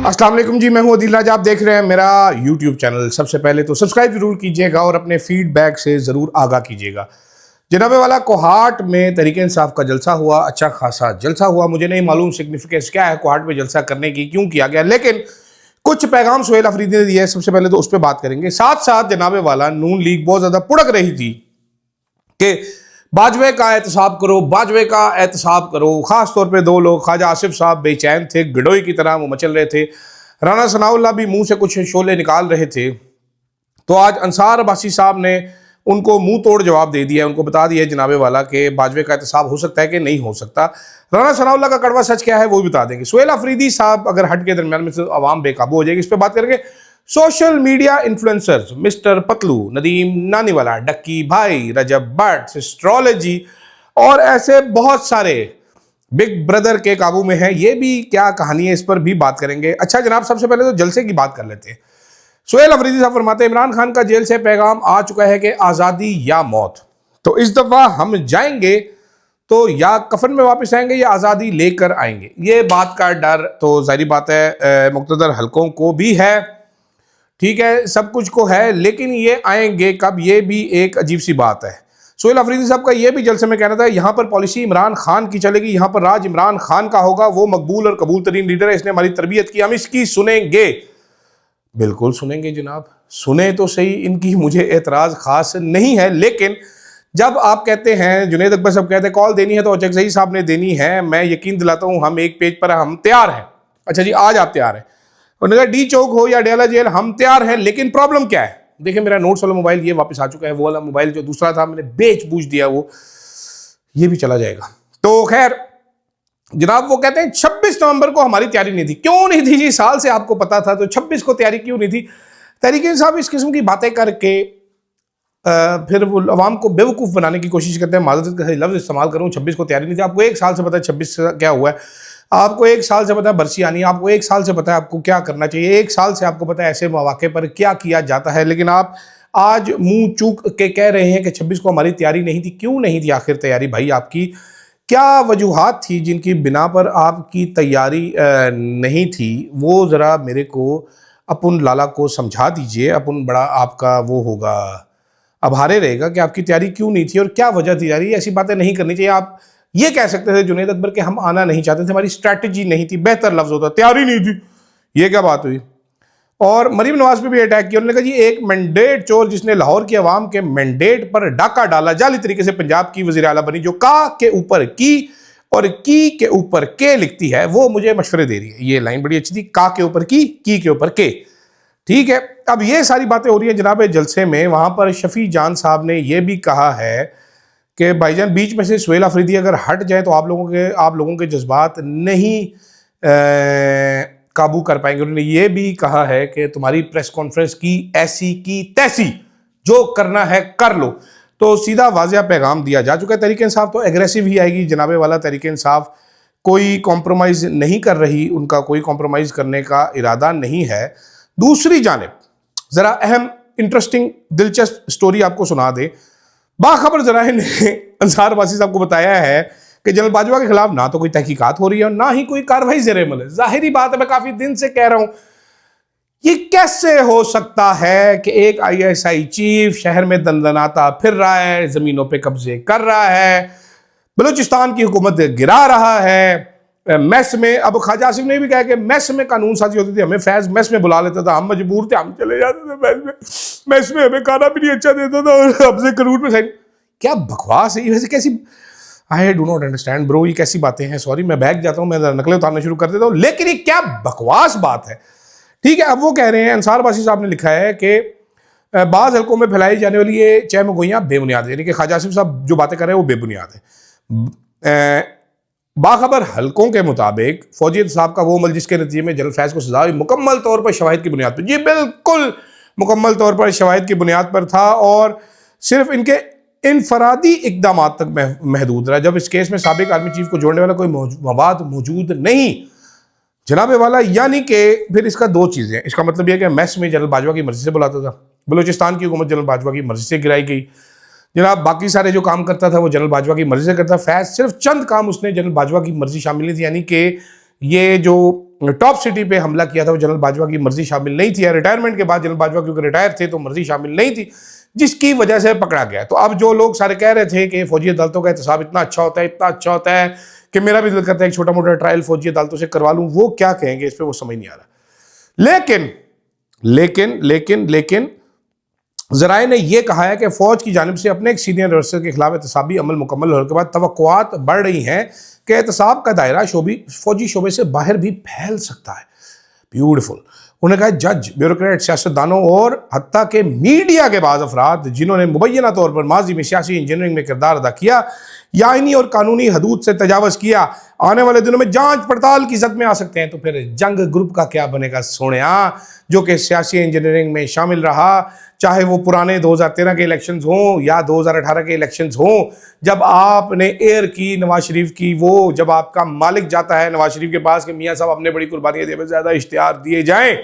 अस्सलाम वालेकुम जी, मैं हूं अदील राज। आप देख रहे हैं मेरा यूट्यूब चैनल। सबसे पहले तो सब्सक्राइब जरूर कीजिएगा और अपने फीडबैक से ज़रूर आगाह कीजिएगा। जनाबे वाला कोहाट में तहरीक इंसाफ का जलसा हुआ, अच्छा खासा जलसा हुआ। मुझे नहीं मालूम सिग्निफिकेंस क्या है कोहाट में जलसा करने की, क्यों किया गया, लेकिन कुछ पैगाम सुहेल अफरीदी ने दिया है। सबसे पहले तो उस पर बात करेंगे। साथ साथ जनाबे वाला नून लीग बहुत ज़्यादा पुड़क रही थी कि बाजवे का एहतसाब करो, बाजवे का एहतसाब करो। खास तौर पे दो लोग, ख्वाजा आसिफ साहब बेचैन थे, गिडोई की तरह वो मचल रहे थे। राना सनाउल्लाह भी मुंह से कुछ शोले निकाल रहे थे। तो आज अंसार अब्बासी साहब ने उनको मुंह तोड़ जवाब दे दिया। उनको बता दिया जनाबे वाला कि बाजवे का एहतसाब हो सकता है कि नहीं हो सकता। राना सनाउल्लाह का कड़वा सच क्या है वो भी बता देंगे। सुहेल अफरीदी साहब अगर हट के दरमियान में से आवाम बेकाबू हो जाएगी, इस पर बात करेंगे। Social media influencers mister Patlu, Nadeem Naniwala, Ducky Bhai, Rajab Bhatt, astrology और ऐसे बहुत सारे बिग ब्रदर के काबू में है। ये भी क्या कहानी है, इस पर भी बात करेंगे। अच्छा जनाब, सबसे पहले तो जलसे की बात कर लेते हैं। सुहेल अफरीदी साहब फरमाते हैं इमरान खान का जेल से पैगाम आ चुका है कि आज़ादी या मौत। तो इस दफ़ा हम जाएंगे तो या कफन में वापस आएंगे या आज़ादी लेकर आएंगे। ये बात का डर तो जाहिर बात है मुक़्तदर हलकों को भी है, ठीक है, सब कुछ को है, लेकिन ये आएंगे कब, ये भी एक अजीब सी बात है। सुहेल अफरीदी साहब का ये भी जलसे में कहना था यहाँ पर पॉलिसी इमरान खान की चलेगी, यहाँ पर राज इमरान खान का होगा। वो मकबूल और कबूल तरीन लीडर है, इसने हमारी तरबियत की, हम इसकी सुनेंगे। बिल्कुल सुनेंगे जनाब, सुने तो सही। इनकी मुझे एतराज़ खास नहीं है, लेकिन जब आप कहते हैं, जुनेद अकबर साहब कहते हैं कॉल देनी है तो चकजई साहब ने देनी है, मैं यकीन दिलाता हूँ हम एक पेज पर हम तैयार हैं। अच्छा जी, आज आप तैयार हैं, और डी चौक हो या डेला जेल हम तैयार हैं। लेकिन प्रॉब्लम क्या है, देखिए मेरा नोट्स वाला मोबाइल ये वापस आ चुका है। वो वाला मोबाइल जो दूसरा था मैंने बेच बूझ दिया, वो ये भी चला जाएगा। तो खैर जनाब, वो कहते हैं 26 नवंबर को हमारी तैयारी नहीं थी। क्यों नहीं थी जी, साल से आपको पता था, तो 26 को तैयारी क्यों नहीं थी? तहरीक इंसाफ इस किस्म की बातें करके फिर वो अवाम को बेवकूफ़ बनाने की कोशिश करते हैं। माजरत का लफ्ज़ इस्तेमाल करूँ, 26 को तैयारी नहीं थी। आपको एक साल से पता है 26 क्या हुआ है, आपको एक साल से पता है बरसी आनी है, आपको एक साल से पता है आपको क्या करना चाहिए, एक साल से आपको पता है ऐसे मौके पर क्या किया जाता है। लेकिन आप आज मुंह चूक के कह रहे हैं कि 26 को हमारी तैयारी नहीं थी। क्यों नहीं थी आखिर तैयारी भाई आपकी? क्या वजूहात थी जिनकी बिना पर आपकी तैयारी नहीं थी? वो ज़रा मेरे को अपन लाला को समझा दीजिए। अपन बड़ा आपका वो होगा, आभारी रहेगा कि आपकी तैयारी क्यों नहीं थी और क्या वजह थी तैयारी। ऐसी बातें नहीं करनी चाहिए। आप ये कह सकते थे जुनेद अकबर के हम आना नहीं चाहते थे, हमारी स्ट्रैटेजी नहीं थी, बेहतर लफ्ज होता, तैयारी नहीं थी। ये क्या बात हुई? और मरीम नवाज पे भी अटैक किया। उन्होंने कहा जी एक मैंडेट चोर जिसने लाहौर की आवाम के मैंडेट पर डाका डाला, जाली तरीके से पंजाब की वज़ीर आला बनी, जो का के ऊपर की और की के ऊपर के लिखती है, वो मुझे मशवरे दे रही है। ये लाइन बड़ी अच्छी थी, का के ऊपर की के ऊपर के, ठीक है। अब ये सारी बातें हो रही हैं जनाब जलसे में। वहां पर शफी जान साहब ने यह भी कहा है कि भाईजान बीच में से सुहेल अफरीदी अगर हट जाए तो आप लोगों के जज्बात नहीं काबू कर पाएंगे। उन्होंने ये भी कहा है कि तुम्हारी प्रेस कॉन्फ्रेंस की ऐसी की तैसी, जो करना है कर लो। तो सीधा वाज़िया पैगाम दिया जा चुका है। तहरीक इंसाफ तो एग्रेसिव ही आएगी जनाबे वाला। तहरीक इंसाफ कोई कॉम्प्रोमाइज़ नहीं कर रही, उनका कोई कॉम्प्रोमाइज़ करने का इरादा नहीं है। दूसरी जानिब ज़रा अहम इंटरेस्टिंग दिलचस्प स्टोरी आपको सुना दे। बाखबर जराए ने अंसार अब्बासी साहब को बताया है कि जनरल बाजवा के खिलाफ ना तो कोई तहकीकात हो रही है और ना ही कोई कार्रवाई ज़ेरे अमल है। जाहिरी बात है, मैं काफ़ी दिन से कह रहा हूँ, ये कैसे हो सकता है कि एक ISI चीफ शहर में दंदनाता फिर रहा है, ज़मीनों पे कब्जे कर रहा है, बलूचिस्तान की हुकूमत गिरा रहा है, मेस में। अब ख्वाजा आसिफ ने भी कहा कि मेस में कानून साजी होती थी, हमें फैज़ मेस में बुला लेता था, हम मजबूर थे, हम चले जाते थे मेस में हमें खाना भी नहीं अच्छा देता था और हमसे करूर पे साइन। क्या बकवास है ये, वैसे कैसी, I do not understand bro, ये कैसी बातें हैं। सॉरी मैं बैग जाता हूँ, मैं नकलें उतारना शुरू कर देता हूँ, लेकिन ये क्या बकवास बात है, ठीक है। अब वो कह रहे हैं, अंसार अब्बासी साहब ने लिखा है कि बाज़ हल्कों में फैलाई जाने वाली ये चहमगोइयाँ बेबुनियाद है, यानी कि ख्वाजा आसिफ साहब जो बातें कर रहे हैं वो बेबुनियाद है। बाखबर हल्कों के मुताबिक फौजियत साहब का वो अमल जिसके नतीजे में जनरल फैज़ को सजा हुई मुकम्मल तौर पर शवाहिद की बुनियाद पर, जी बिल्कुल मुकम्मल तौर पर शवाहिद की बुनियाद पर था और सिर्फ इनके इनफरादी इकदाम तक महदूद रहा, जब इस केस में साबिक आर्मी चीफ को जोड़ने वाला कोई मवाद मौजूद नहीं जनाबे वाला। यानी कि फिर इसका दो चीज़ें, इसका मतलब यह है कि मेस में जनरल बाजवा की मर्जी से बुलाता था, बलूचिस्तान की हुकूमत जनरल बाजवा की मर्जी से गिराई गई, जनाब बाकी सारे जो काम करता था वो जनरल बाजवा की मर्जी से करता। फैज़ सिर्फ चंद काम उसने जनरल बाजवा की मर्जी शामिल नहीं थी, यानी कि ये जो टॉप सिटी पे हमला किया था वो जनरल बाजवा की मर्जी शामिल नहीं थी, या रिटायरमेंट के बाद जनरल बाजवा क्योंकि रिटायर थे तो मर्जी शामिल नहीं थी, जिसकी वजह से पकड़ा गया। तो अब जो लोग सारे कह रहे थे कि फौजी अदालतों का एहतसाब इतना अच्छा होता है, इतना अच्छा होता है कि मेरा भी दिल करता है एक छोटा मोटा ट्रायल फौजी अदालतों से करवा लूं, वो क्या कहेंगे इस पर वो समझ नहीं आ रहा। लेकिन लेकिन लेकिन लेकिन जराए ने यह कहा है कि फौज की जानिब से अपने एक सीनियर ऑफिसर के खिलाफ एहतसाबी अमल मुकम्मल होने के बाद तवक्कुआत बढ़ रही हैं कि एहतसाब का दायरा फौजी शोबे से बाहर भी फैल सकता है। ब्यूटीफुल। उन्होंने कहा जज, ब्यूरोक्रेट, सियासतदानों और हत्ता के मीडिया के बाद अफराद जिन्होंने मुबैना तौर पर माजी में सियासी इंजीनियरिंग में किरदार अदा किया या आईनी और कानूनी हदूद से तजावज़ किया, आने वाले दिनों में जांच पड़ताल की जद में आ सकते हैं। तो फिर जंग ग्रुप का क्या बनेगा सोनिया, जो कि सियासी इंजीनियरिंग में शामिल रहा, चाहे वो पुराने 2013 के इलेक्शंस हों या 2018 के इलेक्शंस हों, जब आपने एयर की नवाज शरीफ की, वो जब आपका मालिक जाता है नवाज शरीफ के पास कि मियाँ साहब अपने बड़ी कुर्बानियाँ दे, ज़्यादा इश्तिहार दिए जाएँ,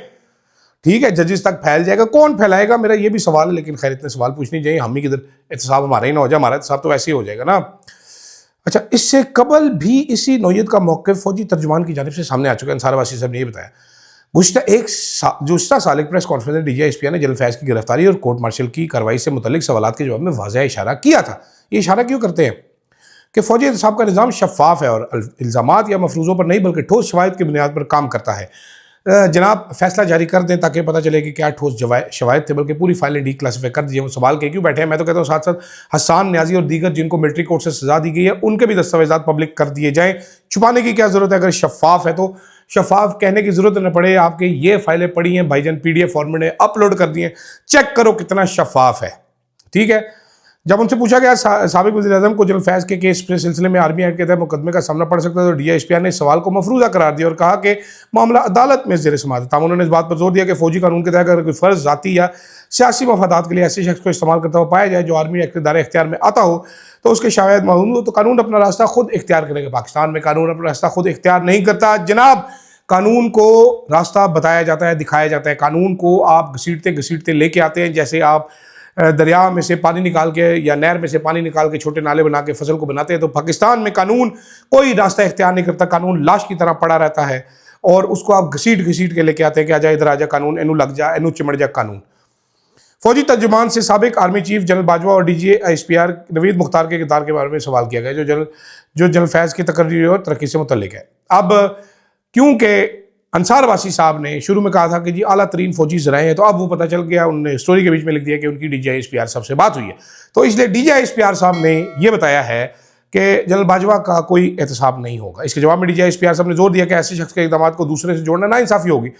ठीक है, जजेस तक फैल जाएगा, कौन फैलाएगा, मेरा ये भी सवाल है। लेकिन खैर इतने सवाल पूछने चाहिए, हम ही किधर एहतसाब हमारा ही ना हो जाए, हमारा एहतसाब तो वैसे ही हो जाएगा ना। अच्छा, इससे कबल भी इसी नौयत का मौक़िफ़ फौजी तर्जुमान की जानिब से सामने आ चुका है। अंसार वासी साहब ने ये बताया गुज़श्ता साल एक प्रेस कॉन्फ्रेंस में DGI-SPR ने जनरल फैज़ की गिरफ्तारी और कोर्ट मार्शल की कार्रवाई से मुतल्लिक सवालात के जवाब में वाज़ेह इशारा किया था। ये इशारा क्यों करते हैं कि फौजी एहतसाब का निज़ाम शफ़ाफ है और इल्ज़ामात या मफरूज़ों पर नहीं बल्कि ठोस शवाहिद की बुनियाद पर काम करता है। जनाब फैसला जारी कर दें ताकि पता चले कि क्या ठोस शवाहिद थे, बल्कि पूरी फाइलें डीक्लासिफाई कर दीजिए। वो सवाल के क्यों बैठे हैं? मैं तो कहता हूँ साथ साथ हसन न्याजी और दीगर जिनको मिलिट्री कोर्ट से सजा दी गई है उनके भी दस्तावेजात पब्लिक कर दिए जाएँ। छुपाने की क्या ज़रूरत है? अगर शफ़ाफ है तो शफ़ाफ कहने की ज़रूरत न पड़े, आपके ये फाइलें पड़ी हैं भाईजान, PDF फॉर्मेट में अपलोड कर दिए, चेक करो कितना शफ़ाफ है। ठीक है। जब उनसे पूछा गया साबिक वज़ीर-ए-आज़म को जनरल फैज़ के केस के सिलसिले में आर्मी एक्ट के तहत मुकदमे का सामना पड़ सकता है, तो DGI-SPR ने इस सवाल को मफरूज़ा करार दिया और कहा कि मामला अदालत में ज़ेर समाअत है। ताहम उन्होंने इस बात पर जोर दिया कि फौजी कानून के तहत अगर कोई फ़र्ज़ ज़ाती या सियासी मफादात के लिए ऐसे शख्स को इस्तेमाल करता हुआ पाया जाए जो आर्मी एक्ट के दायरे इख्तियार में आता हो तो उसके शायद मामूल हो तो कानून अपना रास्ता खुद इख्तियार करेगा। पाकिस्तान में कानून अपना रास्ता खुद इख्तियार नहीं करता जनाब। कानून को रास्ता बताया जाता है, दिखाया जाता है। कानून को आप घसीटते घसीटते लेके आते हैं, जैसे आप दरिया में से पानी निकाल के या नहर में से पानी निकाल के छोटे नाले बना के फसल को बनाते हैं। तो पाकिस्तान में कानून कोई रास्ता इख्तियार नहीं करता, कानून लाश की तरह पड़ा रहता है और उसको आप घसीट घसीट के लेके आते हैं कि आजा इधर आजा कानून, एनू लग जा, एनू चिमड़ जा कानून। फौजी तर्जुमान से साबिक आर्मी चीफ जनरल बाजवा और DGI-SPR नवीद मुख्तार के किरदार के बारे में सवाल किया गया जो जनरल फैज़ की तकरीर और तरक्की से मुतल्लिक है। अब क्योंकि अंसार वासी साहब ने शुरू में कहा था कि जी आला तरीन फौजी ज़राए हैं, तो अब वो पता चल गया, उन्होंने स्टोरी के बीच में लिख दिया कि उनकी DGI-SPR साहब से बात हुई है। तो इसलिए DGI-SPR साहब ने ये बताया है कि जनरल बाजवा का कोई एहतसाब नहीं होगा। इसके जवाब में DGI-SPR साहब ने जोर दिया कि ऐसे शख्स के इक़दामात को दूसरे से जोड़ना नाइंसाफ़ी होगी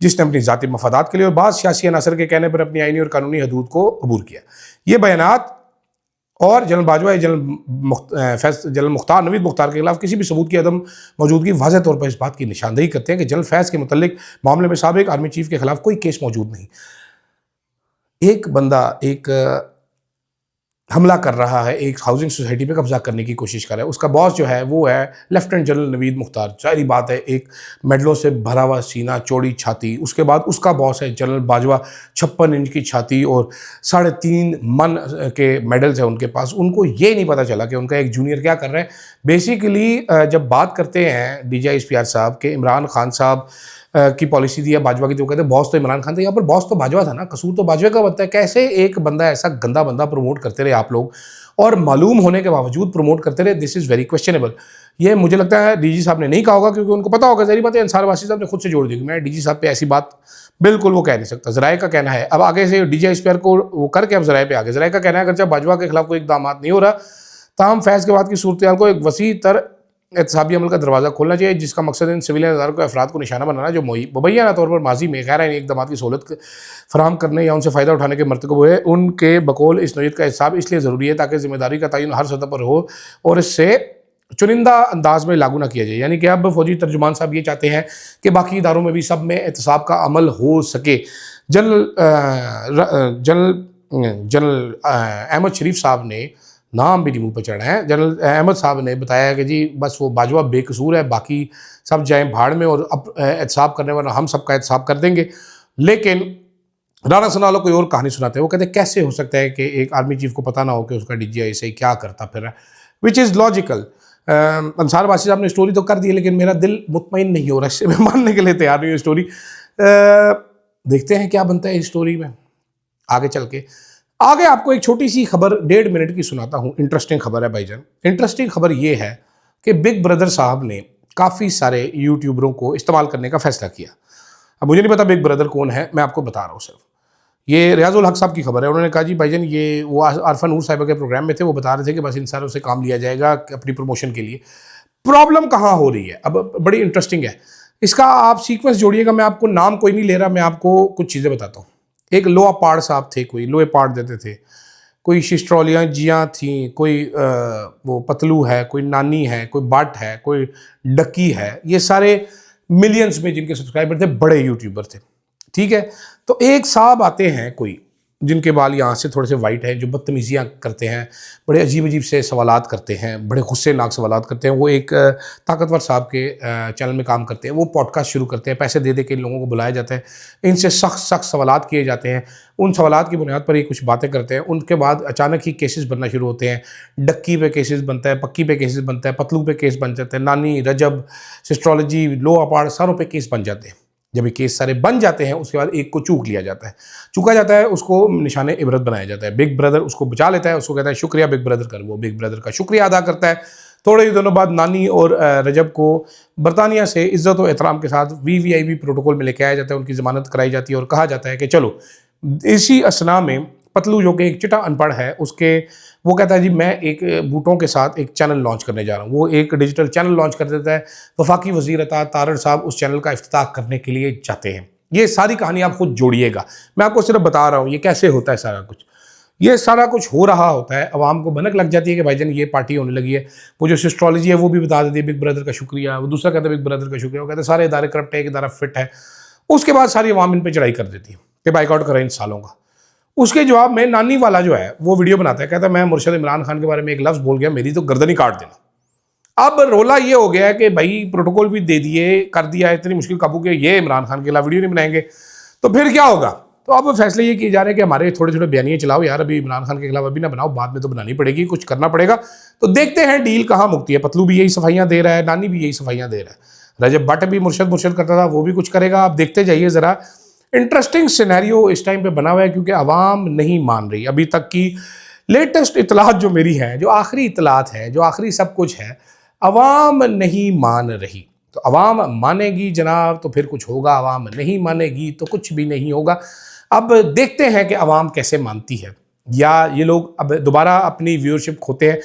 जिसने अपनी ज़ाती मफादात के लिए और बाद सियासी अनासर के कहने पर अपनी आईनी और कानूनी हदूद को अबूर किया। ये बयानात और जनरल बाजवा जनरल मुख्तार नवीद मुख्तार के खिलाफ किसी भी सबूत की अदम मौजूदगी वाज़ेह तौर पर इस बात की निशानदेही करते हैं कि जनरल फैज़ के मुतल्लिक मामले में साबिक आर्मी चीफ के खिलाफ कोई केस मौजूद नहीं। एक बंदा एक हमला कर रहा है, एक हाउसिंग सोसाइटी पे कब्जा करने की कोशिश कर रहा है, उसका बॉस जो है वो है लेफ्टिनेंट जनरल नवीद मुख्तार। जाहिर बात है एक मेडलों से भरा हुआ सीना, चौड़ी छाती, उसके बाद उसका बॉस है जनरल बाजवा, 56 इंच की छाती और 3.5 मन के मेडल्स हैं उनके पास। उनको ये नहीं पता चला कि उनका एक जूनियर क्या कर रहा है। बेसिकली जब बात करते हैं DGI-SPR साहब के इमरान खान साहब की पॉलिसी दी है बाजवा की, तो कहते हैं बॉस तो इमरान खान था, यहाँ पर बॉस तो बाजवा था ना, कसूर तो बाजवा का बनता है। कैसे एक बंदा ऐसा गंदा बंदा प्रमोट करते रहे आप लोग और मालूम होने के बावजूद प्रमोट करते रहे? This is very questionable. ये मुझे लगता है DG साहब ने नहीं कहा होगा, क्योंकि उनको पता होगा, ज़ाहिर बात है अंसार वासी साहब ने खुद से जोड़ दी। मैं DG साहब पे ऐसी बात बिल्कुल वो कह नहीं सकता, ज़राए का कहना है। अब आगे से DGI-SPR को वो करके अब ज़राए पे आगे, ज़राए का कहना है अगर बाजवा के खिलाफ कोई इक़दाम नहीं हो रहा, ताहम फैज़ के बाद की सूरत को एक वसी तर एहतसाबी अमल का दरवाज़ा खोलना चाहिए, जिसका मकसद इन सिविलियन अदारों को अफराद को निशाना बनाना जो मुबैना तौर पर माजी में गैर आईनी इक़दाम की सहूलत फराहम करने या उनसे फ़ायदा उठाने के मरतकब हुए उनके बकौल इस नौयत का एहतसाब इसलिए ज़रूरी है ताकि ज़िम्मेदारी का तयन हर सतह पर हो और इससे चुनिंदा अंदाज में लागू ना किया जाए। यानी कि अब फौजी तर्जुमान साहब ये चाहते हैं कि बाकी इदारों में भी सब में एहतसाब का अमल हो सके। जनरल अहमद शरीफ साहब ने, नाम भी नहीं मुँह पर चढ़ा है, जनरल अहमद साहब ने बताया कि जी बस वो बाजवा बेकसूर है, बाकी सब जाएँ भाड़ में और अब एहतसाब करने वाला हम सब का एहतसाब कर देंगे। लेकिन राना सनालो कोई और कहानी सुनाते हैं। वो कहते हैं कैसे हो सकता है कि एक आर्मी चीफ को पता ना हो कि उसका DGI से क्या करता फिर है, विच इज़ लॉजिकल। अंसार वासी साहब ने स्टोरी तो कर दी है, लेकिन मेरा दिल मुतमईन नहीं हो रहा, इससे मैं मानने के लिए तैयार नहीं हूँ स्टोरी। देखते हैं क्या बनता है इस स्टोरी में आगे चल के। आगे आपको एक छोटी सी खबर 1.5 मिनट की सुनाता हूँ। इंटरेस्टिंग खबर है भाईजान। इंटरेस्टिंग खबर ये है कि बिग ब्रदर साहब ने काफ़ी सारे यूट्यूबरों को इस्तेमाल करने का फैसला किया। अब मुझे नहीं पता बिग ब्रदर कौन है, मैं आपको बता रहा हूँ सिर्फ। ये रियाजुल हक साहब की खबर है। उन्होंने कहा जी भाईजान, ये वो आरफा नूर साहिबा के प्रोग्राम में थे, वो बता रहे थे कि बस इन सारों से काम लिया जाएगा अपनी प्रमोशन के लिए। प्रॉब्लम कहाँ हो रही है, अब बड़ी इंटरेस्टिंग है। इसका आप सीक्वेंस जोड़िएगा। मैं आपको नाम कोई नहीं ले रहा, मैं आपको कुछ चीज़ें बताता हूँ। एक लोहा पाड़ साहब थे, कोई लोहे पाड़ देते थे, कोई शिस्ट्रौलियाँ जियाँ थी, कोई वो पतलू है, कोई नानी है, कोई बट है, कोई डक्की है। ये सारे मिलियंस में जिनके सब्सक्राइबर थे, बड़े यूट्यूबर थे, ठीक है। तो एक साहब आते हैं कोई, जिनके बाल यहाँ से थोड़े से वाइट हैं, जो बदतमीजियाँ करते हैं, बड़े अजीब अजीब से सवालात करते हैं, बड़े गुस्सेनाक सवालात करते हैं। वो एक ताकतवर साहब के चैनल में काम करते हैं। वो पॉडकास्ट शुरू करते हैं, पैसे दे दे के इन लोगों को बुलाया जाता है, इनसे सख्त सख्त सवालात किए जाते हैं। उन सवालात की बुनियाद पर ये कुछ बातें करते हैं। उनके बाद अचानक ही केसेस बनना शुरू होते हैं। डक्की पे केसेस बनता है, पक्की पे केसेस बनता है, पतलू पे केस बन जाते हैं, नानी, रजब, सिस्ट्रोलॉजी, लो अपाड़, सारों पे केस बन जाते हैं। जब ये केस सारे बन जाते हैं, उसके बाद एक को चूक लिया जाता है, चूका जाता है, उसको निशाने इबरत बनाया जाता है। बिग ब्रदर उसको बचा लेता है, उसको कहता है शुक्रिया बिग ब्रदर कर। वो बिग ब्रदर का शुक्रिया अदा करता है। थोड़े ही दिनों बाद नानी और रजब को बरतानिया से इज्जत और एहतराम के साथ VVIP प्रोटोकॉल में लेके आया जाता है, उनकी ज़मानत कराई जाती है और कहा जाता है कि चलो। इसी असना में पतलू, जो कि एक चिटा अनपढ़ है, उसके वो कहता है जी मैं एक बूटों के साथ एक चैनल लॉन्च करने जा रहा हूँ। वो एक डिजिटल चैनल लॉन्च कर देता है। वफाकी वज़ीर अता तारड़ साहब उस चैनल का इफ्तिताह करने के लिए जाते हैं। ये सारी कहानी आप खुद जोड़िएगा, मैं आपको सिर्फ बता रहा हूँ ये कैसे होता है सारा कुछ। ये सारा कुछ हो रहा होता है, अवाम को भनक लग जाती है कि भाईजान ये पार्टी होने लगी है। वो जो सिस्ट्रोलॉजी है वो भी बता देती है बिग ब्रदर का शुक्रिया, वो दूसरा कहता है बिग ब्रदर का शुक्रिया, वो कहते हैं सारे इदारे करप्ट है, एक इदारा फिट है। उसके बाद सारी अवाम इन पर चढ़ाई कर देती है कि बाइकआउट करें इन सालों का। उसके जवाब में नानी वाला जो है वो वीडियो बनाता है, कहता है मैं मुर्शद इमरान खान के बारे में एक लफ्ज़ बोल गया, मेरी तो गर्दन ही काट देना। अब रोला ये हो गया है कि भाई प्रोटोकॉल भी दे दिए, कर दिया, इतनी मुश्किल काबू के ये इमरान खान के खिलाफ वीडियो नहीं बनाएंगे तो फिर क्या होगा। तो अब फैसले ये किए जा रहे हैं कि हमारे थोड़े थोड़े बयानिए चलाओ यार, अभी इमरान खान के खिलाफ अभी ना बनाओ, बाद में तो बनानी पड़ेगी, कुछ करना पड़ेगा। तो देखते हैं डील कहाँ मुकती है। पतलू भी यही सफाइयाँ दे रहा है, नानी भी यही सफाइयाँ दे रहा है, रजब भट्ट भी मुर्शद करता था, वो भी कुछ करेगा। आप देखते जाइए ज़रा। इंटरेस्टिंग सिनेरियो इस टाइम पे बना हुआ है, क्योंकि आवाम नहीं मान रही। अभी तक की लेटेस्ट इतलात जो मेरी हैं, जो आखिरी इतलात है, जो आखिरी सब कुछ है, आवाम नहीं मान रही। तो आवाम मानेगी जनाब तो फिर कुछ होगा, आवाम नहीं मानेगी तो कुछ भी नहीं होगा। अब देखते हैं कि आवाम कैसे मानती है, या ये लोग अब दोबारा अपनी व्यूअरशिप खोते हैं।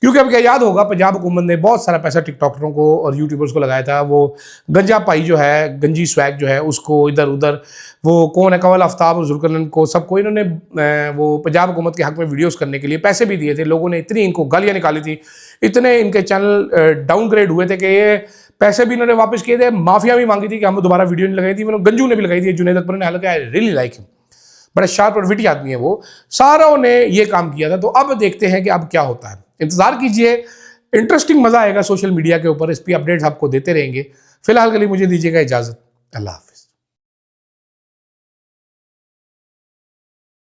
क्योंकि अब क्या याद होगा, पंजाब हुकूमत ने बहुत सारा पैसा टिकटॉकरों को और यूट्यूबर्स को लगाया था। वो गंजा पाई जो है, गंजी स्वैग जो है, उसको इधर उधर, वो कौन है, कंवल आफ्ताब और जुल्करनैन को, सबको इन्होंने वो पंजाब हुकूमत के हक में वीडियोस करने के लिए पैसे भी दिए थे। लोगों ने इतनी इनको गालियाँ निकाली थी, इतने इनके चैनल डाउनग्रेड हुए थे कि ये पैसे भी इन्होंने वापस किए थे। माफिया भी मांगी थी कि हम दोबारा वीडियो नहीं लगाई थी। मैंने गंजू ने भी लगाई थी, जुनैद अकबर ने, हालांकि आई रियली लाइक हिम, बड़ा शार्प और विटी आदमी है वो। सारों ने ये काम किया था। तो अब देखते हैं कि अब क्या होता है, इंतजार कीजिए। इंटरेस्टिंग मजा आएगा सोशल मीडिया के ऊपर, इस पर अपडेट्स आपको देते रहेंगे। फिलहाल के लिए मुझे दीजिएगा इजाजत, अल्लाह हाफ़िज़।